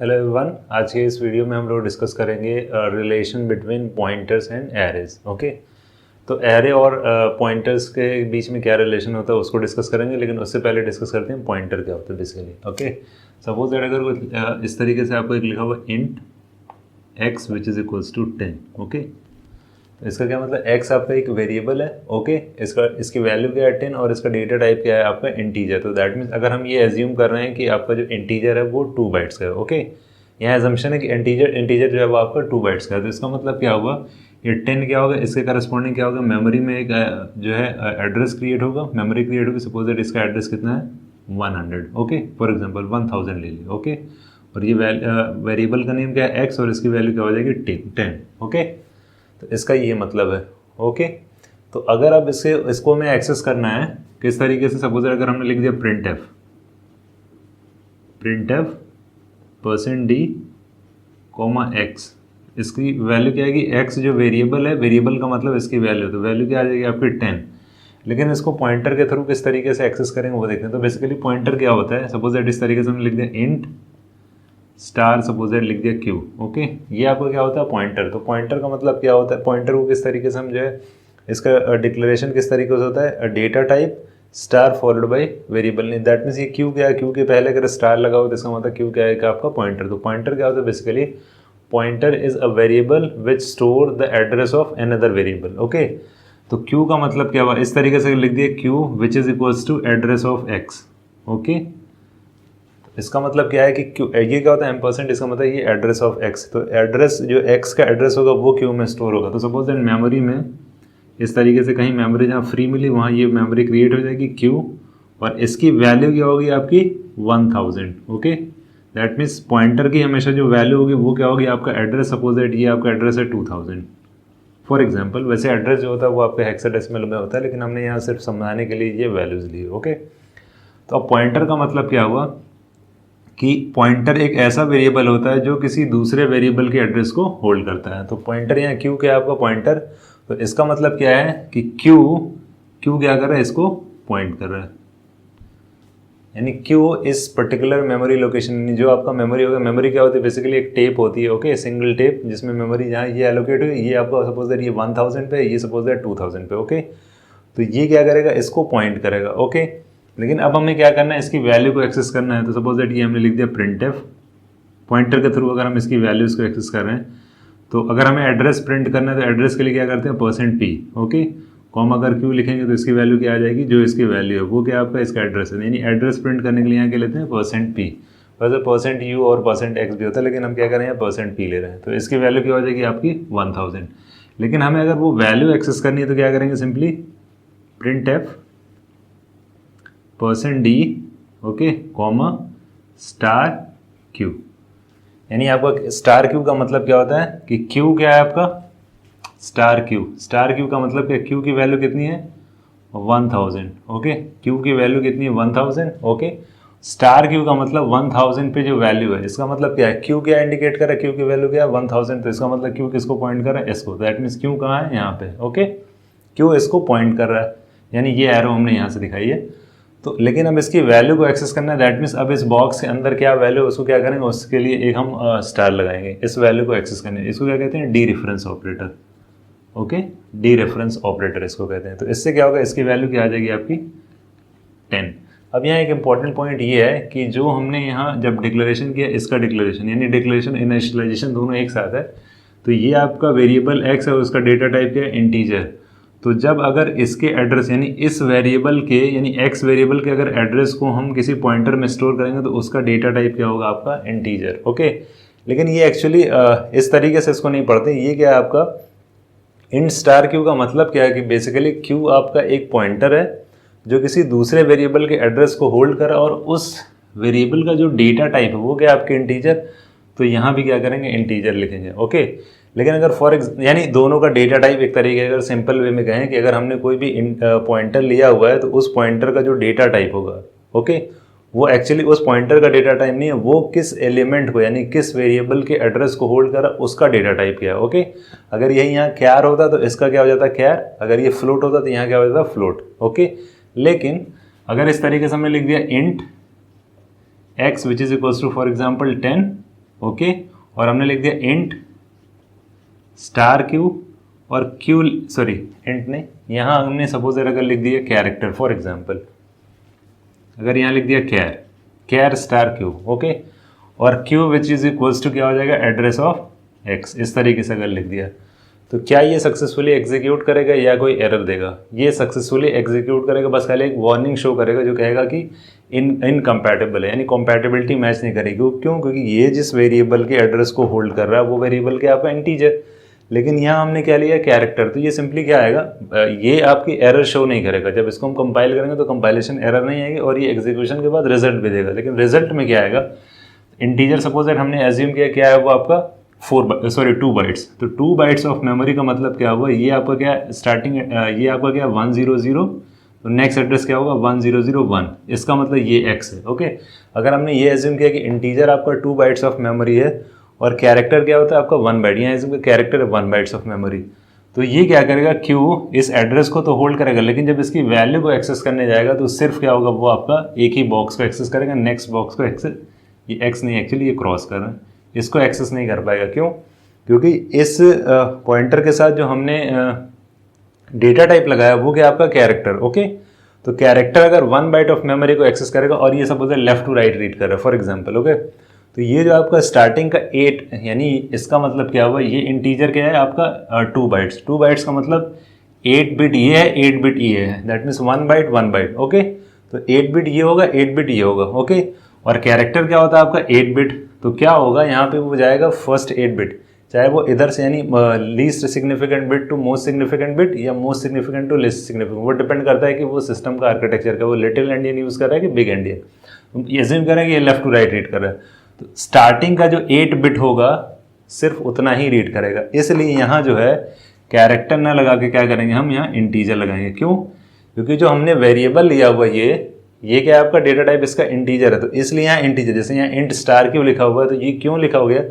Hello everyone, आज के इस वीडियो में हम लोग डिस्कस करेंगे relation between pointers and arrays. Okay, तो एरे और पॉइंटर्स के बीच में क्या रिलेशन होता है उसको डिस्कस करेंगे, लेकिन उससे पहले डिस्कस करते हैं पॉइंटर क्या होता है बेसिकली। ओके, सपोज दैट अगर कोई इस तरीके से आपको एक लिखा हुआ int x which is equals to 10। Okay, तो इसका क्या मतलब, x आपका एक वेरिएबल है। ओके, इसकी वैल्यू क्या है 10 और इसका डेटा टाइप क्या है आपका इंटीजर। तो दैट मीन्स अगर हम ये एज्यूम कर रहे हैं कि आपका जो इंटीजर है वो 2 बाइट्स का है। ओके, यहाँ एजम्पशन है कि इंटीजर जो है वो आपका 2 बाइट्स का है। तो इसका मतलब क्या होगा, ये 10 क्या होगा, इसके करस्पॉन्डिंग क्या होगा, मेमोरी में एक जो है एड्रेस क्रिएट होगा, मेमोरी क्रिएट होगी। सपोज दैट इसका एड्रेस कितना है 100। ओके, फॉर एग्जाम्पल 1000 ले लीजिए। ओके, और ये वेरिएबल का नेम क्या है x और इसकी वैल्यू क्या हो जाएगी 10। ओके, तो इसका ये मतलब है। ओके, तो अगर अब इसको हमें एक्सेस करना है किस तरीके से, सपोज अगर हमने लिख दिया प्रिंट एफ %d, x, इसकी वैल्यू क्या आएगी, x जो वेरिएबल है, वेरिएबल का मतलब इसकी वैल्यू, तो वैल्यू क्या आ जाएगी आपकी 10। लेकिन इसको पॉइंटर के थ्रू किस तरीके से एक्सेस करेंगे वो देखते हैं। तो बेसिकली पॉइंटर क्या होता है, सपोज दैट इस तरीके से हमने लिख दिया इंट स्टार, सपोज दैट लिख दिया q। ओके, ये आपको क्या होता है पॉइंटर। तो पॉइंटर का मतलब क्या होता है, पॉइंटर को किस तरीके से हम जो है इसका डिक्लेरेशन किस तरीके से होता है, data type star followed by variable name. That means ये q क्या है, q के पहले अगर स्टार लगा हो तो इसका मतलब q क्या है कि आपका पॉइंटर। तो पॉइंटर क्या होता है basically, pointer is a variable which store the address of another variable. Okay, तो q का मतलब क्या हुआ, इस तरीके से लिख दिया q which is equals to address of x। Okay, इसका मतलब क्या है कि ये क्या होता है %, इसका मतलब ये एड्रेस ऑफ x। तो एड्रेस जो x का एड्रेस होगा वो क्यू में स्टोर होगा। तो सपोज दैट मेमोरी में इस तरीके से कहीं मेमोरी जहाँ फ्री मिली वहाँ ये मेमोरी क्रिएट हो जाएगी क्यू, और इसकी वैल्यू क्या होगी आपकी 1000। ओके, दैट मीन्स पॉइंटर की हमेशा जो वैल्यू होगी वो क्या होगी आपका एड्रेस। सपोज दैट ये आपका एड्रेस है 2000 फॉर एग्जाम्पल। वैसे एड्रेस जो होता है वो आपके हेक्साडेसिमल में होता है, लेकिन हमने यहाँ सिर्फ समझाने के लिए ये वैल्यूज ली। ओके, तो अब पॉइंटर का मतलब क्या हुआ कि पॉइंटर एक ऐसा वेरिएबल होता है जो किसी दूसरे वेरिएबल के एड्रेस को होल्ड करता है। तो पॉइंटर यहाँ क्यू क्या है आपका पॉइंटर, तो इसका मतलब क्या है कि क्यू क्या कर रहा है, इसको पॉइंट कर रहा है। यानी क्यू इस पर्टिकुलर मेमोरी लोकेशन, जो आपका मेमोरी होगा, मेमोरी क्या होती है बेसिकली एक टेप होती है। ओके, सिंगल टेप जिसमें मेमोरी जहाँ ये एलोकेट हुई, ये आपका सपोज दैट ये 1000 पे, ये सपोज दैट 2000 पे। ओके, तो ये क्या करेगा, इसको पॉइंट करेगा। ओके, लेकिन अब हमें क्या करना है, इसकी वैल्यू को एक्सेस करना है। तो सपोज दैट ये हमने लिख दिया प्रिंट एफ, पॉइंटर के थ्रू अगर हम इसकी वैल्यूज़ को एक्सेस कर रहे हैं, तो अगर हमें एड्रेस प्रिंट करना है तो एड्रेस के लिए क्या करते हैं %p। ओके, कॉमा अगर क्यू लिखेंगे तो इसकी वैल्यू क्या आ जाएगी, जो इसकी वैल्यू है वो क्या आपका इसका एड्रेस है। यानी एड्रेस प्रिंट करने के लिए यहाँ क्या लेते हैं %p। वैसे %u और %x भी होता है, लेकिन हम क्या कर रहे हैं %p ले रहे हैं। तो इसकी वैल्यू क्या हो जाएगी आपकी 1000। लेकिन हमें अगर वो वैल्यू एक्सेस करनी है तो क्या करेंगे, simply print F %d, okay, comma star q। यानी आपका स्टार q का मतलब क्या होता है कि q क्या है आपका स्टार q का मतलब क्या, q की वैल्यू कितनी है 1000। ओके, q की वैल्यू कितनी है 1000। ओके, स्टार q का मतलब 1000 पे जो वैल्यू है, इसका मतलब क्या है, q क्या इंडिकेट कर रहा है, q की वैल्यू क्या है 1000। तो इसका मतलब q किसको पॉइंट कर रहा है, इसको। दैट मीन्स q कहाँ है, यहाँ पे। ओके, q इसको पॉइंट कर रहा है, यानी ये एरो हमने यहाँ से दिखाई है। तो लेकिन अब इसकी वैल्यू को एक्सेस करना है। दैट मीन्स अब इस बॉक्स के अंदर क्या वैल्यू, उसको क्या करेंगे, उसके लिए एक हम स्टार लगाएंगे इस वैल्यू को एक्सेस करने। इसको क्या कहते हैं, D reference operator. Okay, D reference operator इसको कहते हैं। तो इससे क्या होगा, इसकी वैल्यू क्या आ जाएगी आपकी 10। अब यहाँ एक इंपॉर्टेंट पॉइंट ये है कि जो हमने यहाँ जब डिक्लेरेशन किया, इसका डिक्लेरेशन यानी डिक्लेरेशन इनिशियलाइजेशन दोनों एक साथ है। तो ये आपका वेरिएबल x है और उसका डेटा टाइप क्या है, इंटीजर। तो जब अगर इसके एड्रेस यानी इस वेरिएबल के यानी x वेरिएबल के अगर एड्रेस को हम किसी पॉइंटर में स्टोर करेंगे तो उसका डेटा टाइप क्या होगा आपका इंटीजर। ओके, लेकिन ये एक्चुअली इस तरीके से इसको नहीं पढ़ते। ये क्या है आपका इंट स्टार q का मतलब क्या है कि बेसिकली q आपका एक पॉइंटर है जो किसी दूसरे वेरिएबल के एड्रेस को होल्ड कर, और उस वेरिएबल का जो डेटा टाइप है वो क्या आपके इंटीजर। तो यहाँ भी क्या करेंगे, इंटीजर लिखेंगे। ओके, लेकिन अगर यानी दोनों का डेटा टाइप एक तरीके अगर सिंपल वे में कहें कि अगर हमने कोई भी पॉइंटर लिया हुआ है तो उस पॉइंटर का जो डेटा टाइप होगा, ओके, वो एक्चुअली उस पॉइंटर का डेटा टाइप नहीं है, वो किस एलिमेंट को यानी किस वेरिएबल के एड्रेस को होल्ड कर रहा उसका डेटा टाइप क्या है। ओके, अगर यही यहाँ कैर होता तो इसका क्या हो जाता कैर, अगर ये फ्लोट होता तो यहाँ क्या हो जाता फ्लोट। ओके, लेकिन अगर इस तरीके से हमने लिख दिया int x which is equals to for example 10, okay, और हमने लिख दिया इंट स्टार क्यू और क्यू, सॉरी इंट नहीं, यहाँ हमने सपोज अगर लिख दिया कैरेक्टर फॉर एग्जांपल, अगर यहाँ लिख दिया कैर स्टार क्यू, ओके, और Q which is equals to क्या हो जाएगा एड्रेस ऑफ एक्स, इस तरीके से अगर लिख दिया तो क्या ये सक्सेसफुली एग्जीक्यूट करेगा या कोई एरर देगा? ये सक्सेसफुली एग्जीक्यूट करेगा, बस खाली एक वार्निंग शो करेगा जो कहेगा कि इनकम्पैटिबल है, यानी कॉम्पैटिबिलिटी मैच नहीं करेगी। क्यों? क्योंकि ये जिस वेरिएबल के एड्रेस को होल्ड कर रहा है वो वेरिएबल क्या आपका इंटीजर, लेकिन यहाँ हमने क्या लिया कैरेक्टर, तो ये सिंपली क्या आएगा, ये आपकी एरर शो नहीं करेगा। जब इसको हम कंपाइल करेंगे तो कंपाइलेशन एरर नहीं आएगी और ये एग्जीक्यूशन के बाद रिजल्ट भी देगा, लेकिन रिजल्ट में क्या आएगा, इंटीजर सपोज दैट हमने एज्यूम किया क्या है वो आपका 2 बाइट्स, तो 2 बाइट्स ऑफ मेमोरी का मतलब क्या हुआ, ये आपका क्या स्टार्टिंग, ये आपका क्या 100, तो नेक्स्ट एड्रेस क्या होगा 1001, इसका मतलब ये x है। ओके, अगर हमने ये एज्यूम किया कि इंटीजर आपका 2 बाइट्स ऑफ मेमोरी है और कैरेक्टर क्या होता है आपका 1 बाइट, यहाँ एज्यूम कैरेक्टर है 1 बाइट्स ऑफ मेमोरी, तो ये क्या करेगा क्यू इस एड्रेस को तो होल्ड करेगा, लेकिन जब इसकी वैल्यू को एक्सेस करने जाएगा तो सिर्फ क्या होगा, वो आपका एक ही बॉक्स को एक्सेस करेगा, नेक्स्ट बॉक्स को एक्सेस, ये एक्स नहीं एक्चुअली ये क्रॉस कर रहे हैं, इसको एक्सेस नहीं कर पाएगा। क्यों? क्योंकि इस पॉइंटर के साथ जो हमने डेटा टाइप लगाया वो क्या आपका कैरेक्टर, ओके, तो कैरेक्टर अगर 1 बाइट ऑफ मेमोरी को एक्सेस करेगा और ये suppose left to right read कर रहा है फॉर एग्जांपल, ओके, तो ये जो आपका स्टार्टिंग का 8, यानी इसका मतलब क्या हुआ, ये इंटीजर क्या है आपका 2 बाइट्स, 2 बाइट्स का मतलब 8 बिट ये है, 8 बिट ये है, दैट मीन्स 1 बाइट, ओके, तो 8 बिट ये होगा, 8 बिट ये होगा, ओके, और कैरेक्टर क्या होता है आपका 8 बिट, तो क्या होगा यहाँ पे वो जाएगा फर्स्ट 8 बिट, चाहे वो इधर से यानी least significant bit to most significant bit या most significant to least significant, वो डिपेंड करता है कि वो सिस्टम का आर्किटेक्चर का वो लिटिल एंडियन यूज़ कर रहा है कि बिग एंडियन, ये एज्यूम करें कि ये लेफ्ट टू राइट रीड कर रहा है, तो स्टार्टिंग का जो 8 बिट होगा सिर्फ उतना ही रीड करेगा, इसलिए यहाँ जो है कैरेक्टर ना लगा के क्या करेंगे हम यहाँ इंटीजर लगाएंगे। क्यों? क्योंकि जो हमने वेरिएबल लिया हुआ ये क्या आपका डेटा टाइप इसका इंटीजर है, तो इसलिए यहाँ इंटीजर, जैसे यहाँ इंट स्टार क्यू लिखा हुआ है, तो ये क्यों लिखा हो गया,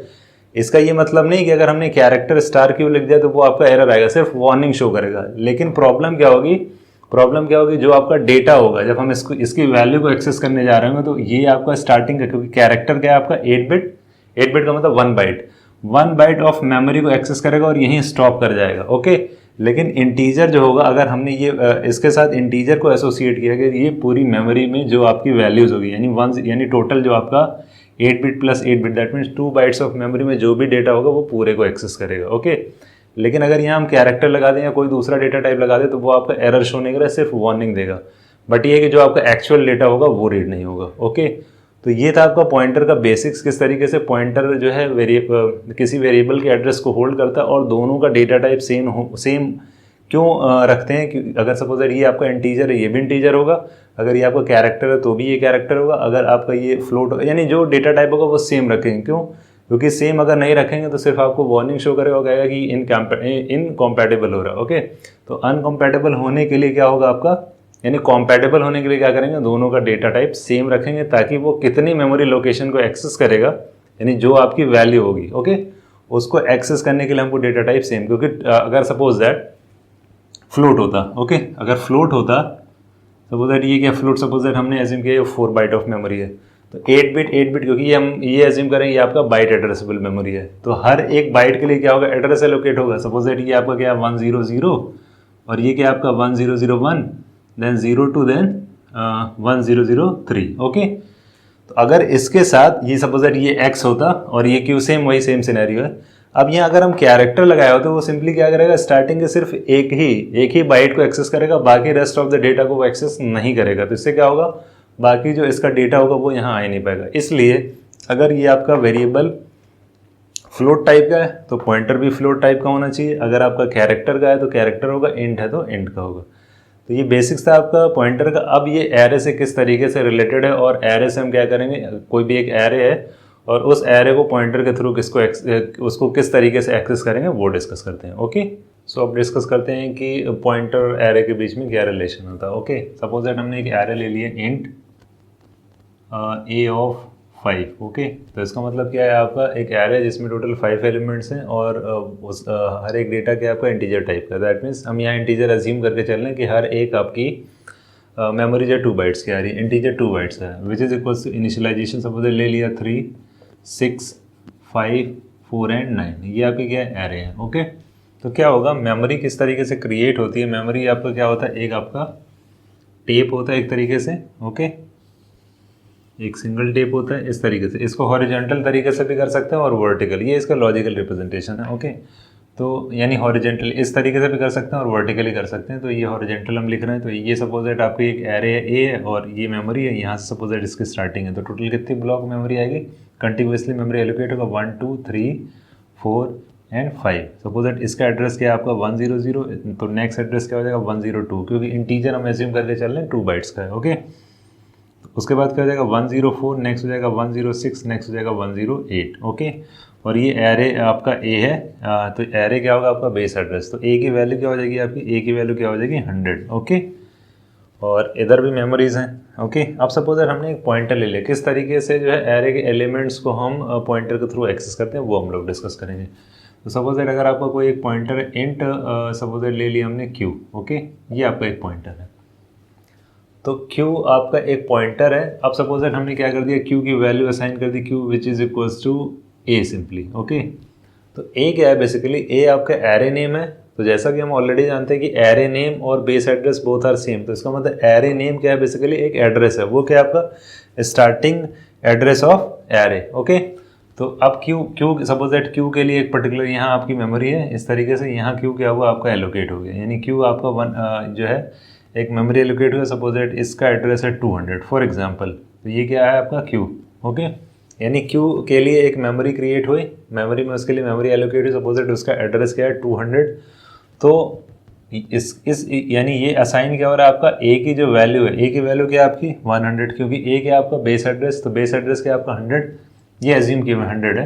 इसका ये मतलब नहीं कि अगर हमने कैरेक्टर स्टार क्यू लिख दिया तो वो आपका एरर आएगा, सिर्फ वार्निंग शो करेगा, लेकिन प्रॉब्लम क्या होगी, जो आपका डेटा होगा जब हम इसकी वैल्यू को एक्सेस करने जा रहे होंगे तो ये आपका स्टार्टिंग का, क्योंकि कैरेक्टर क्या है आपका 8 बिट का मतलब 1 बाइट ऑफ मेमोरी को एक्सेस करेगा और यहीं स्टॉप कर जाएगा, ओके, लेकिन इंटीजर जो होगा, अगर हमने ये इसके साथ इंटीजर को एसोसिएट किया कि ये पूरी मेमोरी में जो आपकी वैल्यूज होगी, यानी टोटल जो आपका 8 bit plus 8 bit, that means 2 bytes of memory में जो भी डेटा होगा वो पूरे को एक्सेस करेगा, ओके, लेकिन अगर यहाँ हम कैरेक्टर लगा दें या कोई दूसरा डेटा टाइप लगा दें तो वो आपका एरर शो नहीं करेगा, सिर्फ वार्निंग देगा, बट ये कि जो आपका एक्चुअल डेटा होगा वो रीड नहीं होगा, ओके। तो ये था आपका पॉइंटर का बेसिक्स, किस तरीके से पॉइंटर जो है किसी वेरिएबल के एड्रेस को होल्ड करता है और दोनों का डेटा टाइप सेम क्यों रखते हैं, कि अगर सपोज ये आपका इंटीजर है ये भी इंटीजर होगा, अगर ये आपका कैरेक्टर है तो भी ये कैरेक्टर होगा, अगर आपका ये फ्लोट, यानी जो डेटा टाइप होगा वो सेम रखेंगे। क्यों? क्योंकि सेम अगर नहीं रखेंगे तो सिर्फ आपको वार्निंग शो करेगा और कहेगा कि इनकम्पैटिबल हो रहा है, ओके। तो अनकम्पैटिबल होने के लिए क्या होगा आपका, यानी कॉम्पैटिबल होने के लिए क्या करेंगे, दोनों का डेटा टाइप सेम रखेंगे ताकि वो कितनी मेमोरी लोकेशन को एक्सेस करेगा, यानी जो आपकी वैल्यू होगी, ओके, उसको एक्सेस करने के लिए हमको डेटा टाइप सेम, क्योंकि अगर सपोज दैट फ्लोट होता, ओके, अगर फ्लोट होता, सपोज दैट ये क्या फ्लोट, सपोज दैट हमने एज्यूम किया 4 बाइट ऑफ मेमोरी है, तो 8 बिट, क्योंकि हम ये एज्यूम करें ये आपका बाइट एड्रेसेबल मेमोरी है, तो हर एक बाइट के लिए क्या होगा, एड्रेस एलोकेट होगा। सपोज दैट ये आपका क्या 100 और ये क्या आपका 1001, देन 02, देन 1003, ओके। तो अगर इसके साथ ये सपोज दैट ये x होता और ये q, सेम सिनेरियो है। अब यहाँ अगर हम कैरेक्टर लगाया हो तो वो सिंपली क्या करेगा, स्टार्टिंग के सिर्फ एक ही बाइट को एक्सेस करेगा, बाकी रेस्ट ऑफ द डेटा को वो एक्सेस नहीं करेगा। तो इससे क्या होगा, बाकी जो इसका डेटा होगा वो यहाँ आ ही नहीं पाएगा। इसलिए अगर ये आपका वेरिएबल फ्लोट टाइप का है तो पॉइंटर भी फ्लोट टाइप का होना चाहिए, अगर आपका कैरेक्टर का है तो कैरेक्टर होगा, इंट है तो इंट का होगा। तो ये बेसिक्स था आपका पॉइंटर का। अब ये एरे से किस तरीके से रिलेटेड है और एरे से हम क्या करेंगे, कोई भी एक एरे है और उस एरे को पॉइंटर के थ्रू उसको किस तरीके से एक्सेस करेंगे वो डिस्कस करते हैं, ओके। सो अब डिस्कस करते हैं कि पॉइंटर एरे के बीच में क्या रिलेशन होता है, ओके। सपोज दैट हमने एक एरे ले लिया इंट ए ऑफ 5, ओके। तो इसका मतलब क्या है, आपका एक एरे जिसमें टोटल 5 एलिमेंट्स हैं और हर एक डेटा क्या आपका इंटीजर टाइप का। दैट मीन्स हम यहाँ इंटीजर अज्यूम करके चल रहे हैं कि हर एक आपकी मेमोरी जो 2 बाइट्स की आ रही है, इंटीजर 2 बाइट्स है, which is equals to initialisation suppose ले लिया 3, 6, 5, 4 एंड 9, ये आपकी क्या है, एरे है। ओके, तो क्या होगा, मेमोरी किस तरीके से क्रिएट होती है, मेमोरी आपका क्या होता है, एक आपका टेप होता है एक तरीके से। ओके, एक सिंगल टेप होता है इस तरीके से, इसको हॉरिजॉन्टल तरीके से भी कर सकते हैं और वर्टिकल, ये इसका लॉजिकल रिप्रेजेंटेशन है। ओके, तो यानी हॉरिजॉन्टल इस तरीके से भी कर सकते हैं और वर्टिकली कर सकते हैं। तो ये हॉरिजॉन्टल हम लिख रहे हैं, तो ये सपोज दैट आपकी एक एरे है ए है और ये मेमोरी है, यहाँ से सपोज दैट इसकी स्टार्टिंग है। तो टोटल कितनी ब्लॉक मेमोरी आएगी, कंटिन्यूसली मेमोरी एलोकेट होगा 1, 2, 3, 4 एंड 5। सपोज दैट इसका एड्रेस क्या है आपका 100, तो नेक्स्ट एड्रेस क्या हो जाएगा 102, क्योंकि इंटीजर हम एज्यूम करके चल रहे हैं 2 बाइट्स का है। ओके, उसके बाद क्या हो जाएगा 104, नेक्स्ट हो जाएगा 106, नेक्स्ट हो जाएगा 108। ओके, और ये एरे आपका ए है, तो एरे क्या होगा आपका बेस एड्रेस, तो ए की वैल्यू क्या हो जाएगी आपकी, ए की वैल्यू क्या हो जाएगी 100। ओके, और इधर भी मेमोरीज हैं। ओके, अब सपोज हमने एक पॉइंटर ले लिया, किस तरीके से जो है एरे के एलिमेंट्स को हम पॉइंटर के थ्रू एक्सेस करते हैं वो हम लोग डिस्कस करेंगे। तो सपोज दैट अगर आपका कोई एक पॉइंटर इंट सपोज दैट ले लिया हमने क्यू। ओके, ये आपका एक पॉइंटर है, तो क्यू आपका एक पॉइंटर है। अब सपोज दैट हमने क्या कर दिया, क्यू की वैल्यू असाइन कर दी Q which is equals to A simply. Okay, तो ए क्या है, बेसिकली ए आपका एरे नेम है। तो जैसा कि हम ऑलरेडी जानते हैं कि एरे नेम और base address both are same, तो इसका मतलब एरे नेम क्या है, बेसिकली एक एड्रेस है, वो क्या है आपका starting address of array. Okay, तो अब क्यू सपोज दैट क्यू के लिए एक पर्टिकुलर यहाँ आपकी मेमोरी है, इस तरीके से यहाँ क्यू क्या हुआ आपका एलोकेट हो गया, यानी क्यू आपका जो है एक मेमोरी एलोकेट हुआ। सपोज दैट इसका एड्रेस है 200 फॉर एग्जांपल, तो ये क्या है आपका क्यू। ओके, यानी क्यू के लिए एक मेमोरी क्रिएट हुई, मेमोरी में उसके लिए मेमोरी एलोकेट हुई, सपोज दैट उसका एड्रेस क्या है 200। तो इस यानी ये असाइन क्या हो रहा है आपका, ए की जो वैल्यू है, ए की वैल्यू क्या है आपकी 100, क्योंकि ए क्या है आपका बेस एड्रेस, तो बेस एड्रेस क्या है आपका 100, ये एज्यूम किया 100 है।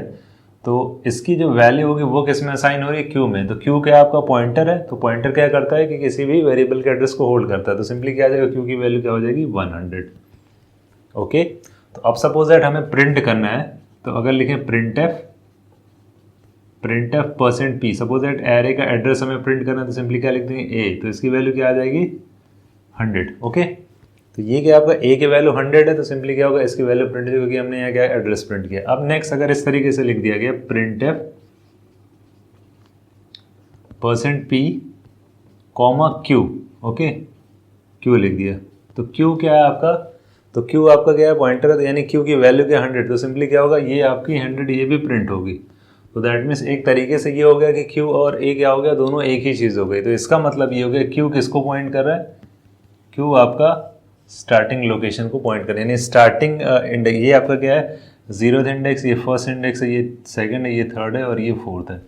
तो इसकी जो वैल्यू होगी वो किस में असाइन हो रही है, क्यू में। तो क्यू क्या आपका पॉइंटर है, तो पॉइंटर क्या करता है कि किसी भी वेरिएबल के एड्रेस को होल्ड करता है, तो सिंपली क्या आ जाएगा, क्यू की वैल्यू क्या हो जाएगी 100। ओके, तो अब सपोज दैट हमें प्रिंट करना है, तो अगर लिखें print F %p, suppose that array का एड्रेस हमें प्रिंट करना है, तो सिंपली क्या लिख देंगे ए, तो इसकी वैल्यू क्या आ जाएगी 100। ओके, तो ये क्या आपका ए की वैल्यू 100 है, तो सिंपली क्या होगा इसकी वैल्यू प्रिंट होगी, क्योंकि हमने यहाँ क्या एड्रेस प्रिंट किया। अब नेक्स्ट अगर इस तरीके से लिख दिया गया print F %p, Q. Okay, Q लिख दिया, तो क्यू क्या है आपका, तो क्यू आपका क्या है पॉइंटर है, तो यानी क्यू की वैल्यू क्या 100, तो सिंपली क्या होगा ये आपकी 100 ये भी प्रिंट होगी। तो दैट मीन्स एक तरीके से ये हो गया कि क्यू और ए क्या हो गया, दोनों एक ही चीज़ हो गई। तो इसका मतलब ये हो गया क्यू किसको पॉइंट कर रहा है, क्यू आपका स्टार्टिंग लोकेशन को पॉइंट कर रहा है, यानी स्टार्टिंग इंडेक्स ये आपका क्या है 0th इंडेक्स, ये फर्स्ट इंडेक्स है, ये सेकंड है, ये थर्ड है और ये फोर्थ है।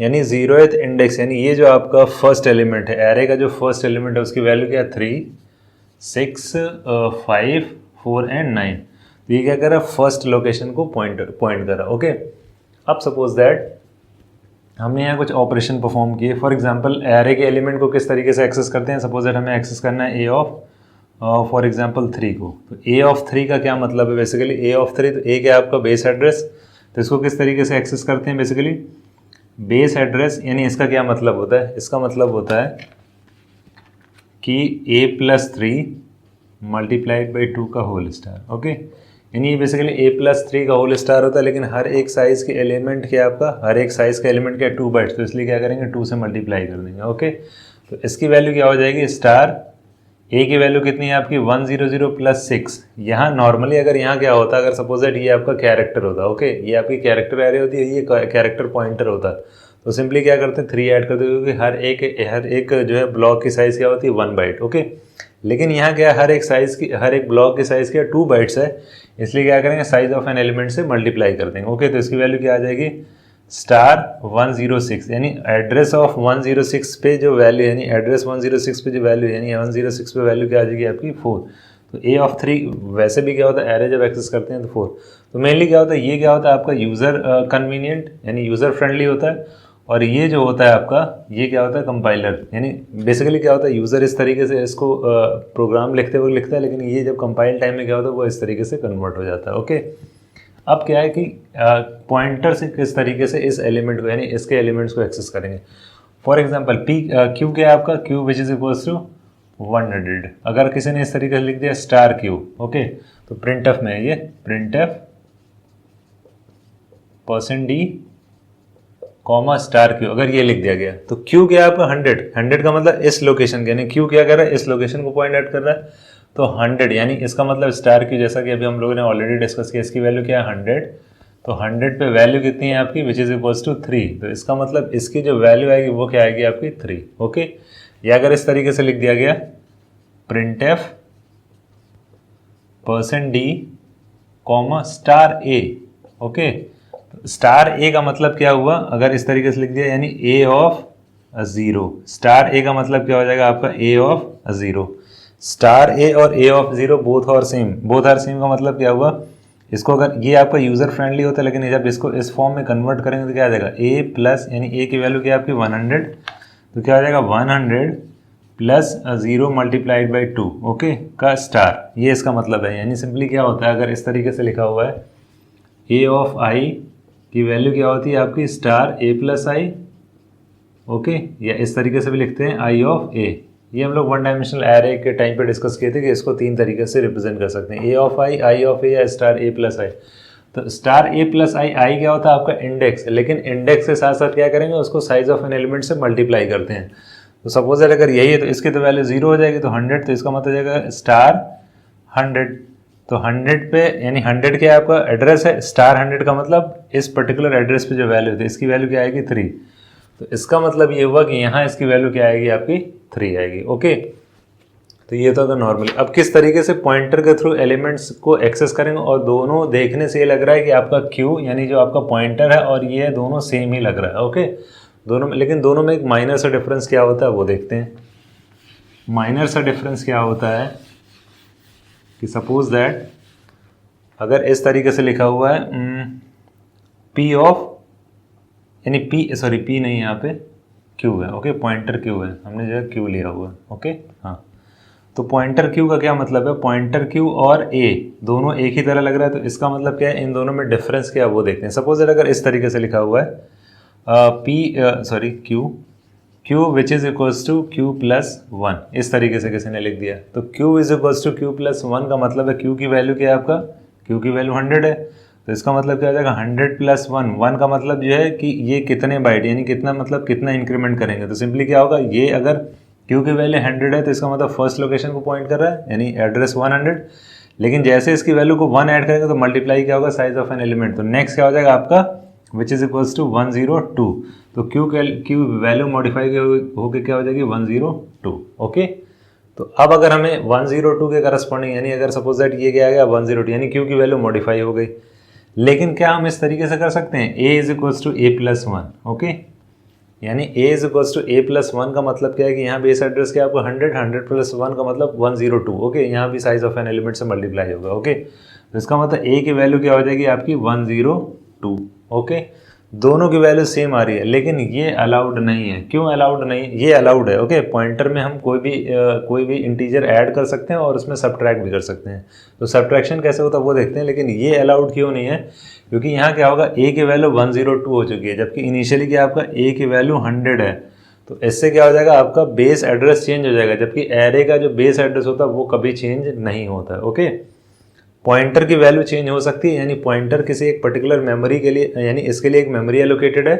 यानी 0th इंडेक्स यानी ये जो आपका फर्स्ट एलिमेंट है, एरे का जो फर्स्ट एलिमेंट है उसकी वैल्यू क्या है 3, 6, 5, 4 एंड 9। तो ये क्या कर रहा है फर्स्ट लोकेशन को पॉइंट कर रहा है। ओके, अब सपोज दैट हमने यहाँ कुछ ऑपरेशन परफॉर्म किए, फॉर एग्जांपल एरे के एलिमेंट को किस तरीके से एक्सेस करते हैं, सपोज दैट हमें एक्सेस करना है ए ऑफ फॉर एग्जांपल 3 को। तो ए ऑफ 3 का क्या मतलब है, बेसिकली ए ऑफ 3, तो ए क्या है आपका बेस एड्रेस, तो इसको किस तरीके से एक्सेस करते हैं, बेसिकली बेस एड्रेस, यानी इसका क्या मतलब होता है, इसका मतलब होता है कि a+3 मल्टीप्लाइड बाई 2 का होल स्टार। ओके, यानी बेसिकली a+3 का होल स्टार होता है, लेकिन हर एक साइज़ के एलिमेंट क्या आपका, हर एक साइज़ का एलिमेंट क्या 2 बाइट्स, तो इसलिए क्या करेंगे 2 से मल्टीप्लाई कर देंगे। ओके, तो इसकी वैल्यू क्या हो जाएगी, स्टार ए की वैल्यू कितनी है आपकी 100 + 6। यहाँ नॉर्मली अगर यहाँ क्या होता है, अगर सपोज दैट ये आपका कैरेक्टर होता, ओके ये आपकी कैरेक्टर एरे होती है, ये कैरेक्टर पॉइंटर होता, तो सिंपली क्या करते हैं 3 ऐड कर देते, क्योंकि हर एक जो है ब्लॉक की साइज़ क्या होती है 1 बाइट। ओके, लेकिन यहाँ क्या हर एक ब्लॉक की साइज़ क्या 2 बाइट्स है, इसलिए क्या करेंगे साइज ऑफ एन एलिमेंट से मल्टीप्लाई कर देंगे। ओके, तो इसकी वैल्यू क्या आ जाएगी स्टार 106, यानी एड्रेस ऑफ 106 पे जो वैल्यू, यानी एड्रेस 106 पे जो वैल्यू, यानी 106 पे वैल्यू क्या आ जाएगी आपकी 4। तो ए ऑफ 3 वैसे भी क्या होता है एरे जब एक्सेस करते हैं तो 4। तो मेनली क्या होता है, ये क्या होता है आपका यूज़र कन्वीनियंट यानी यूज़र फ्रेंडली होता है, और ये जो होता है आपका ये क्या होता है कंपाइलर, यानी बेसिकली क्या होता है यूज़र इस तरीके से इसको प्रोग्राम लिखते वक्त लिखता है, लेकिन ये जब कंपाइल टाइम में क्या होता है वो इस तरीके से कन्वर्ट हो जाता है। ओके, अब क्या है कि पॉइंटर से किस तरीके से इस एलिमेंट को यानी इसके एलिमेंट्स को एक्सेस करेंगे। फॉर एग्जांपल क्यू क्या है आपका, Q which is equals to 100। अगर किसी ने इस तरीके से लिख दिया स्टार क्यू, ओके, तो प्रिंट एफ में ये print F percent D comma star Q, अगर ये लिख दिया गया तो क्यू क्या है आपका 100 का मतलब इस लोकेशन के, यानी क्यू क्या कर रहा है, इस लोकेशन को पॉइंट आउट कर रहा है, तो 100 यानी इसका मतलब स्टार क्यू, जैसा कि अभी हम लोगों ने ऑलरेडी डिस्कस किया, इसकी वैल्यू क्या है 100, तो 100 पे वैल्यू कितनी है आपकी, विच इज इक्वल्स टू 3, तो इसका मतलब इसकी जो वैल्यू आएगी वो क्या आएगी आपकी 3। ओके, या अगर इस तरीके से लिख दिया गया print F percent D comma star A, okay, star A का मतलब क्या हुआ, अगर इस तरीके से लिख दिया यानी ए ऑफ 0, स्टार ए का मतलब क्या हो जाएगा आपका ए ऑफ 0, स्टार ए और A of 0 both are same, both are same का मतलब क्या हुआ, इसको अगर ये आपका यूज़र फ्रेंडली होता है, लेकिन जब इसको इस फॉर्म में कन्वर्ट करेंगे तो क्या आ जाएगा ए प्लस, यानी ए की वैल्यू क्या है आपकी 100, तो क्या आ जाएगा 100 प्लस 0 मल्टीप्लाइड बाई 2, ओके, का स्टार, ये इसका मतलब है। यानी सिंपली क्या होता है, अगर इस तरीके से लिखा हुआ है ए ऑफ आई की वैल्यू क्या होती है आपकी स्टार ए प्लस आई, ओके, या इस तरीके से भी लिखते हैं आई ऑफ ए, ये हम लोग वन डायमेंशनल एरे के टाइम पे डिस्कस किए थे कि इसको 3 तरीके से रिप्रेजेंट कर सकते हैं, ए ऑफ आई ऑफ ए या स्टार ए प्लस आई। तो स्टार ए प्लस आई क्या होता है आपका इंडेक्स, लेकिन इंडेक्स के साथ साथ क्या करेंगे, उसको साइज ऑफ एन एलिमेंट से मल्टीप्लाई करते हैं। तो सपोज अगर यही है तो इसकी तो वैल्यू 0 हो जाएगी, तो 100, तो इसका मतलब हो जाएगा स्टार 100, तो 100 पे यानी 100 क्या आपका एड्रेस है, स्टार 100 का मतलब इस पर्टिकुलर एड्रेस पे जो वैल्यू थी इसकी वैल्यू क्या आएगी 3, तो इसका मतलब ये हुआ कि यहाँ इसकी वैल्यू क्या आएगी आपकी 3 आएगी। ओके, तो ये तो नॉर्मली। अब किस तरीके से पॉइंटर के थ्रू एलिमेंट्स को एक्सेस करेंगे, और दोनों देखने से ये लग रहा है कि आपका क्यू यानी जो आपका पॉइंटर है और ये दोनों सेम ही लग रहा है। ओके, दोनों में, लेकिन दोनों में एक माइनर सा डिफरेंस क्या होता है वो देखते हैं। माइनर सा डिफरेंस क्या होता है कि सपोज दैट अगर इस तरीके से लिखा हुआ है पी ऑफ, यानी पी नहीं, यहाँ पे क्यू है। ओके, पॉइंटर क्यू है, हमने जो है क्यू लिया हुआ है। ओके, हाँ, तो पॉइंटर क्यू का क्या मतलब है, पॉइंटर क्यू और ए दोनों एक ही तरह लग रहा है, तो इसका मतलब क्या है, इन दोनों में डिफरेंस क्या है वो देखते हैं। सपोज अगर इस तरीके से लिखा हुआ है Q which is equals to Q plus 1, इस तरीके से किसी ने लिख दिया, तो Q is equals to Q plus 1 का मतलब है क्यू की वैल्यू क्या है आपका, क्यू की वैल्यू 100 है, तो इसका मतलब क्या हो जाएगा 100 प्लस 1, 1 का मतलब जो है कि ये कितने बाइट यानी कितना, मतलब कितना इंक्रीमेंट करेंगे, तो सिंपली क्या होगा, ये अगर क्यू की वैल्यू 100 है तो इसका मतलब फर्स्ट लोकेशन को पॉइंट कर रहा है यानी एड्रेस 100, लेकिन जैसे इसकी वैल्यू को 1 ऐड करेंगे तो मल्टीप्लाई क्या होगा, साइज ऑफ एन एलिमेंट, तो नेक्स्ट क्या हो जाएगा आपका विच इज इक्वल्स टू 102, तो क्यू वैल्यू मॉडिफाई होकर क्या हो जाएगी 102। ओके, तो अब अगर हमें 102 के करस्पॉन्डिंग, यानी अगर सपोज दैट ये क्या आ गया 102, यानी क्यू की वैल्यू मॉडिफाई हो गई, लेकिन क्या हम इस तरीके से कर सकते हैं a is equals to A plus 1। ओके, यानी a is equals to A plus 1 का मतलब क्या है कि यहाँ बेस एड्रेस क्या है आपको 100 प्लस 1 का मतलब 102। ओके, यहाँ भी साइज ऑफ एन एलिमेंट से मल्टीप्लाई होगा। ओके, तो इसका मतलब a की वैल्यू क्या हो जाएगी आपकी 102। ओके, दोनों की वैल्यू सेम आ रही है, लेकिन ये अलाउड नहीं है। क्यों अलाउड नहीं है, ये अलाउड है। ओके, पॉइंटर में हम कोई भी इंटीजर ऐड कर सकते हैं और उसमें सब्ट्रैक्ट भी कर सकते हैं, तो सब्ट्रैक्शन कैसे होता है वो देखते हैं, लेकिन ये अलाउड क्यों नहीं है, क्योंकि यहाँ क्या होगा a की वैल्यू 102 हो चुकी है, जबकि इनिशियली क्या आपका a की वैल्यू 100 है, तो इससे क्या हो जाएगा आपका बेस एड्रेस चेंज हो जाएगा, जबकि एरे का जो बेस एड्रेस होता है वो कभी चेंज नहीं होता है। ओके, पॉइंटर की वैल्यू चेंज हो सकती है, यानी पॉइंटर किसी एक पर्टिकुलर मेमोरी के लिए, यानी इसके लिए एक मेमोरी एलोकेटेड है।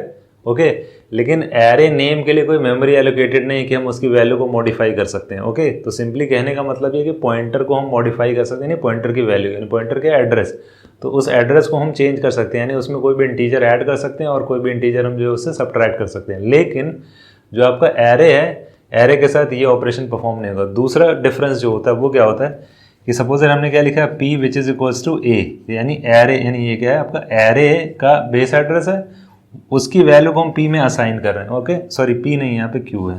ओके, लेकिन एरे नेम के लिए कोई मेमोरी एलोकेटेड नहीं कि हम उसकी वैल्यू को मॉडिफाई कर सकते हैं। ओके, तो सिंपली कहने का मतलब ये कि पॉइंटर को हम मॉडिफाई कर सकते हैं, यानी पॉइंटर की वैल्यू यानी पॉइंटर के एड्रेस, तो उस एड्रेस को हम चेंज कर सकते हैं, यानी उसमें कोई भी इंटीजर ऐड कर सकते हैं और कोई भी इंटीजर हम जो है उससे सब्ट्रैक्ट कर सकते हैं। लेकिन जो आपका एरे है, एरे के साथ ये ऑपरेशन परफॉर्म नहीं होगा। दूसरा डिफरेंस जो होता है वो क्या होता है कि सपोज हमने क्या लिखा है p which is equals to a, यानी एरे, यानी ये क्या है आपका एरे का बेस एड्रेस है, उसकी वैल्यू को हम p में असाइन कर रहे हैं। ओके, सॉरी p नहीं, यहाँ पे q है,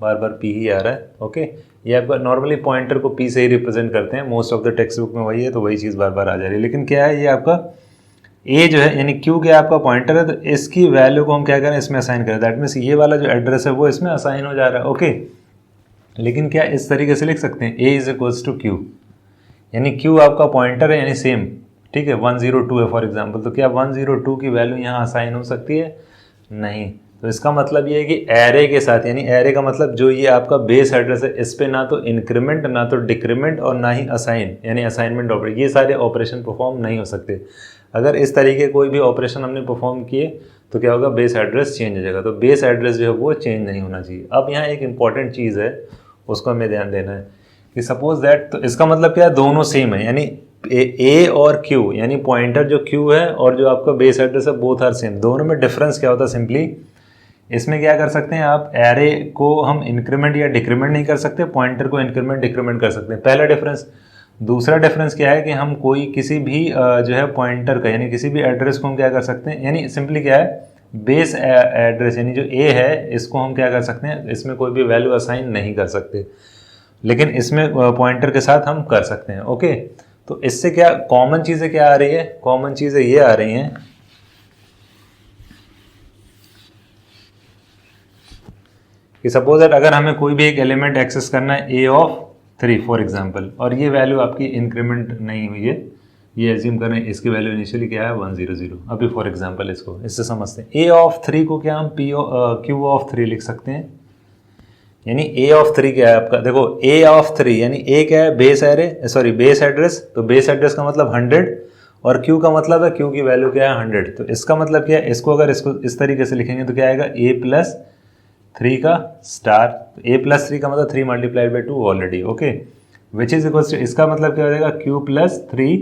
बार बार p ही आ रहा है। ओके, ये आपका नॉर्मली पॉइंटर को p से ही रिप्रेजेंट करते हैं, most of the text book में वही है, तो वही चीज़ बार बार आ जा रही है। लेकिन क्या है, ये आपका a जो है यानी q क्या आपका पॉइंटर है, तो इसकी वैल्यू को हम क्या करें, इसमें असाइन करें, दैट मीन्स ये वाला जो एड्रेस है वो इसमें असाइन हो जा रहा है। ओके, लेकिन क्या इस तरीके से लिख सकते हैं a is equals to Q, यानी q आपका पॉइंटर है यानी सेम, ठीक है, 102 है फॉर एग्जांपल, तो क्या 102 की वैल्यू यहाँ असाइन हो सकती है, नहीं। तो इसका मतलब ये है कि एरे के साथ, यानी एरे का मतलब जो ये आपका बेस एड्रेस है, इस पे ना तो इंक्रीमेंट, ना तो डिक्रीमेंट और ना ही असाइन यानी असाइनमेंट ऑपरेशन, ये सारे ऑपरेशन परफॉर्म नहीं हो सकते। अगर इस तरीके कोई भी ऑपरेशन हमने परफॉर्म किए तो क्या होगा, बेस एड्रेस चेंज हो जाएगा। तो बेस एड्रेस जो है वो चेंज नहीं होना चाहिए। अब यहाँ एक इंपॉर्टेंट चीज़ है, उसको हमें ध्यान देना है कि सपोज दैट, तो इसका मतलब क्या है, दोनों सेम है, यानी ए और क्यू, यानी पॉइंटर जो क्यू है और जो आपका बेस एड्रेस है बोथ आर सेम। दोनों में डिफरेंस क्या होता है, सिंपली इसमें क्या कर सकते हैं आप, एरे को हम इंक्रीमेंट या डिक्रीमेंट नहीं कर सकते, पॉइंटर को इंक्रीमेंट डिक्रीमेंट कर सकते हैं, पहला डिफरेंस। दूसरा डिफरेंस क्या है कि हम कोई किसी भी जो है पॉइंटर का, यानी किसी भी एड्रेस को हम क्या कर सकते हैं, यानी सिंपली क्या है, बेस एड्रेस यानी जो ए है इसको हम क्या कर सकते हैं, इसमें कोई भी वैल्यू असाइन नहीं कर सकते, लेकिन इसमें पॉइंटर के साथ हम कर सकते हैं। ओके, तो इससे क्या कॉमन चीज़ें क्या आ रही है, कॉमन चीज़ें ये आ रही हैं कि सपोज दैट अगर हमें कोई भी एक एलिमेंट एक्सेस करना है ए ऑफ 3 फॉर एग्जांपल, और ये वैल्यू आपकी इंक्रीमेंट नहीं हुई है, ये एज्यूम करें इसकी वैल्यू इनिशियली क्या है 100। अभी फॉर एग्जांपल इसको इससे समझते हैं, ए ऑफ 3 को क्या हम क्यू ऑफ 3 लिख सकते हैं, यानी ए ऑफ 3 क्या है आपका, देखो ए ऑफ 3 यानी ए क्या है, base array, sorry base address, तो बेस एड्रेस का मतलब 100 और क्यू का मतलब है, क्यू की वैल्यू क्या है 100। तो इसका मतलब क्या है, इसको अगर इसको इस तरीके से लिखेंगे तो क्या आएगा, ए प्लस 3 का स्टार, ए प्लस 3 का मतलब 3 multiplied by 2 already, okay, which is equals to, इसका मतलब क्या हो जाएगा, क्यू प्लस 3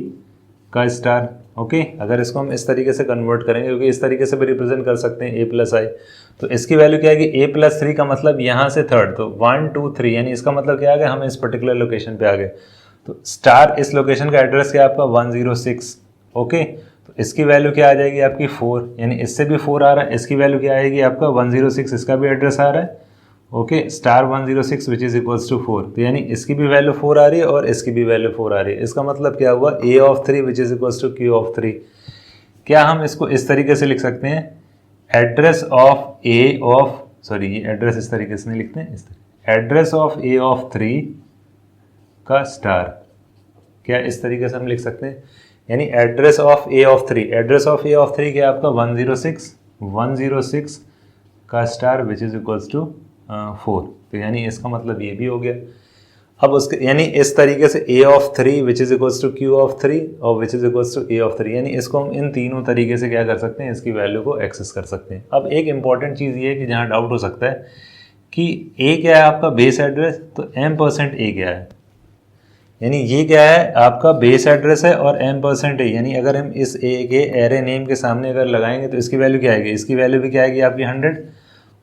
का स्टार। ओके, अगर इसको हम इस तरीके से कन्वर्ट करेंगे, क्योंकि इस तरीके से भी रिप्रेजेंट कर सकते हैं ए प्लस आई, तो इसकी वैल्यू क्या आएगी, ए प्लस 3 का मतलब यहाँ से थर्ड, तो 1 2 3, यानी इसका मतलब क्या आ गया, हम इस पर्टिकुलर लोकेशन पे आ गए, तो स्टार इस लोकेशन का एड्रेस क्या है आपका 106। ओके, तो इसकी वैल्यू क्या आ जाएगी आपकी 4, यानी इससे भी 4 आ रहा है, इसकी वैल्यू क्या आएगी आपका 106, इसका भी एड्रेस आ रहा है, okay, star 106 which is equals to 4, तो यानी इसकी भी वैल्यू 4 आ रही है और इसकी भी वैल्यू 4 आ रही है। इसका मतलब क्या हुआ, A of 3 which is equals to Q of 3। क्या हम इसको इस तरीके से लिख सकते हैं, address of A of, sorry ये एड्रेस इस तरीके से नहीं लिखते हैं, इस तरीके, एड्रेस ऑफ ए ऑफ 3 का स्टार, क्या इस तरीके से हम लिख सकते हैं, यानी address of A of 3, address of A of 3 क्या है आपका 106 का star which is equals to 4, तो यानी इसका मतलब ये भी हो गया। अब उसके यानी इस तरीके से A of 3 which is equals to Q of 3 और which is equals to A of 3, यानी इसको हम इन तीनों तरीके से क्या कर सकते हैं, इसकी वैल्यू को एक्सेस कर सकते हैं। अब एक इंपॉर्टेंट चीज़ ये है कि जहाँ डाउट हो सकता है कि ए क्या है आपका बेस एड्रेस, तो m% ए क्या है, यानी ये क्या है आपका बेस एड्रेस है और m% ए, यानी अगर हम इस ए के एरे नेम के सामने अगर लगाएंगे तो इसकी वैल्यू क्या आएगी, इसकी वैल्यू भी क्या आएगी आपकी 100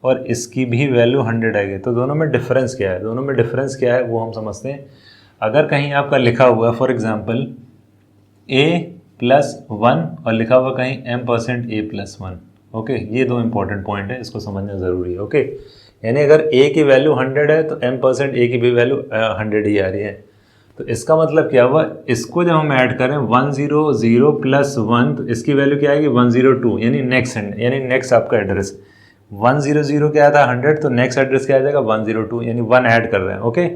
और इसकी भी वैल्यू 100 आएगी। तो दोनों में डिफरेंस क्या है, दोनों में डिफरेंस क्या है वो हम समझते हैं। अगर कहीं आपका लिखा हुआ है फॉर एग्जांपल a प्लस 1 और लिखा हुआ कहीं m% a प्लस 1, ओके, ये दो इंपॉर्टेंट पॉइंट है, इसको समझना ज़रूरी है। ओके, यानी अगर a की वैल्यू 100 है तो m% a की भी वैल्यू 100 ही आ रही है। तो इसका मतलब क्या हुआ, इसको जब हम ऐड करें 100 प्लस 1 तो इसकी वैल्यू क्या आएगी 102, यानी नेक्स्ट, यानी नेक्स्ट आपका एड्रेस 100 क्या था 100, तो नेक्स्ट एड्रेस क्या आ जाएगा 102, यानी 1 ऐड कर रहे हैं। ओके,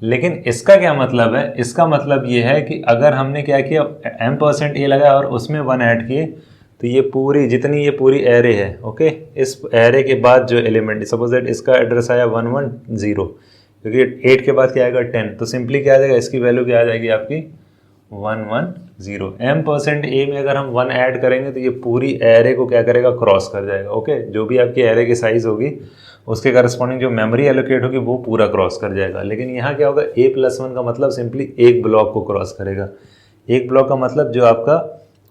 लेकिन इसका क्या मतलब है, इसका मतलब ये है कि अगर हमने क्या किया m% a लगाया और उसमें 1 ऐड किए तो ये पूरी जितनी ये पूरी एरे है, ओके, इस एरे के बाद जो एलिमेंट, सपोज दैट इसका एड्रेस आया 110, क्योंकि 8 के बाद क्या आएगा 10, तो सिंपली क्या आ जाएगा, इसकी वैल्यू क्या आ जाएगी आपकी 110। m% a में अगर हम 1 ऐड करेंगे तो ये पूरी एरे को क्या करेगा, क्रॉस कर जाएगा। ओके, जो भी आपकी एरे की साइज होगी उसके करस्पॉन्डिंग जो मेमोरी एलोकेट होगी वो पूरा क्रॉस कर जाएगा। लेकिन यहाँ क्या होगा, a प्लस 1 का मतलब सिंपली एक ब्लॉक को क्रॉस करेगा, एक ब्लॉक का मतलब जो आपका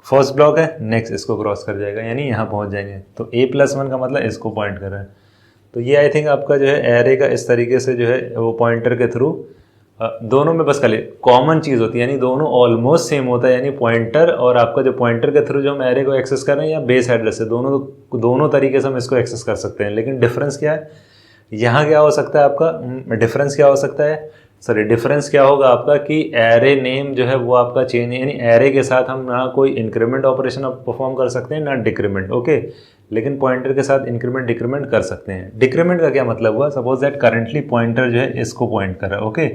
फर्स्ट ब्लॉक है नेक्स्ट इसको क्रॉस कर जाएगा, यानी यहाँ पहुँच जाएंगे। तो a प्लस 1 का मतलब इसको पॉइंट कर रहा है। तो ये आई थिंक आपका जो है एरे का इस तरीके से जो है वो पॉइंटर के थ्रू, दोनों में बस खाली कॉमन चीज़ होती है, यानी दोनों ऑलमोस्ट सेम होता है, यानी पॉइंटर और आपका जो पॉइंटर के थ्रू जो हम एरे को एक्सेस कर रहे हैं या बेस एड्रेस से, दोनों तरीके से हम इसको एक्सेस कर सकते हैं। लेकिन डिफरेंस क्या है, यहाँ क्या हो सकता है आपका डिफरेंस क्या हो सकता है, सॉरी डिफरेंस क्या होगा आपका कि एरे नेम जो है वो आपका चेंज, यानी एरे के साथ हम ना कोई इंक्रीमेंट ऑपरेशन परफॉर्म कर सकते हैं ना डिक्रीमेंट। ओके, लेकिन पॉइंटर के साथ इंक्रीमेंट डिक्रीमेंट कर सकते हैं। डिक्रीमेंट का क्या मतलब हुआ, सपोज दैट करंटली पॉइंटर जो है इसको पॉइंट कर रहा है, ओके,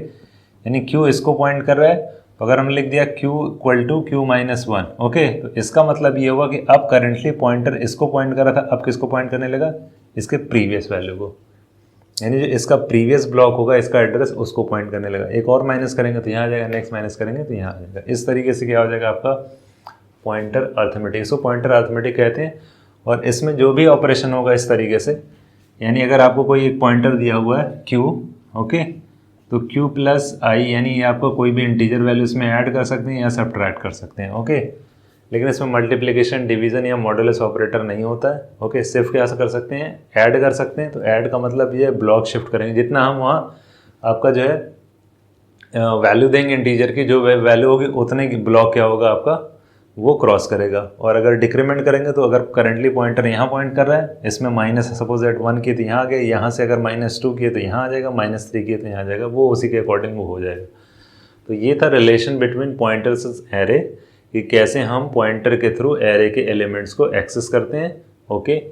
यानी q इसको पॉइंट कर रहा है, तो अगर हमने लिख दिया q equal to q-1, okay, तो इसका मतलब ये हुआ कि अब करंटली पॉइंटर इसको पॉइंट कर रहा था, अब किसको पॉइंट करने लगा, इसके प्रीवियस वैल्यू को, यानी जो इसका प्रीवियस ब्लॉक होगा इसका एड्रेस उसको पॉइंट करने लगा। एक और माइनस करेंगे तो यहाँ आ जाएगा, नेक्स्ट माइनस करेंगे तो यहाँ आ जाएगा। इस तरीके से क्या हो जाएगा आपका पॉइंटर अर्थमेटिक, इसको पॉइंटर अर्थमेटिक कहते हैं। और इसमें जो भी ऑपरेशन होगा इस तरीके से, यानी अगर आपको कोई एक पॉइंटर दिया हुआ है q, ओके, तो q प्लस आई, यानी आपको कोई भी इंटीजर वैल्यू इसमें ऐड कर सकते हैं या सब्ट्रैक्ट कर सकते हैं, ओके। लेकिन इसमें मल्टीप्लिकेशन, डिवीज़न या मॉडुलस ऑपरेटर नहीं होता है, ओके। सिर्फ क्या कर सकते हैं, ऐड कर सकते हैं। तो ऐड का मतलब ये ब्लॉक शिफ्ट करेंगे, जितना हम वहाँ आपका जो है वैल्यू देंगे इंटीजर की, जो वैल्यू होगी उतने की ब्लॉक क्या होगा आपका, वो क्रॉस करेगा। और अगर डिक्रीमेंट करेंगे तो अगर करेंटली पॉइंटर यहाँ पॉइंट कर रहा है, इसमें माइनस सपोज एट 1 किए तो यहाँ आ गया, यहाँ से अगर -2 किए तो यहाँ आ जाएगा, -3 किए तो यहाँ आ जाएगा, वो उसी के अकॉर्डिंग वो हो जाएगा। तो ये था रिलेशन बिटवीन पॉइंटर्स एरे, कि कैसे हम पॉइंटर के थ्रू एरे के एलिमेंट्स को एक्सेस करते हैं, ओके।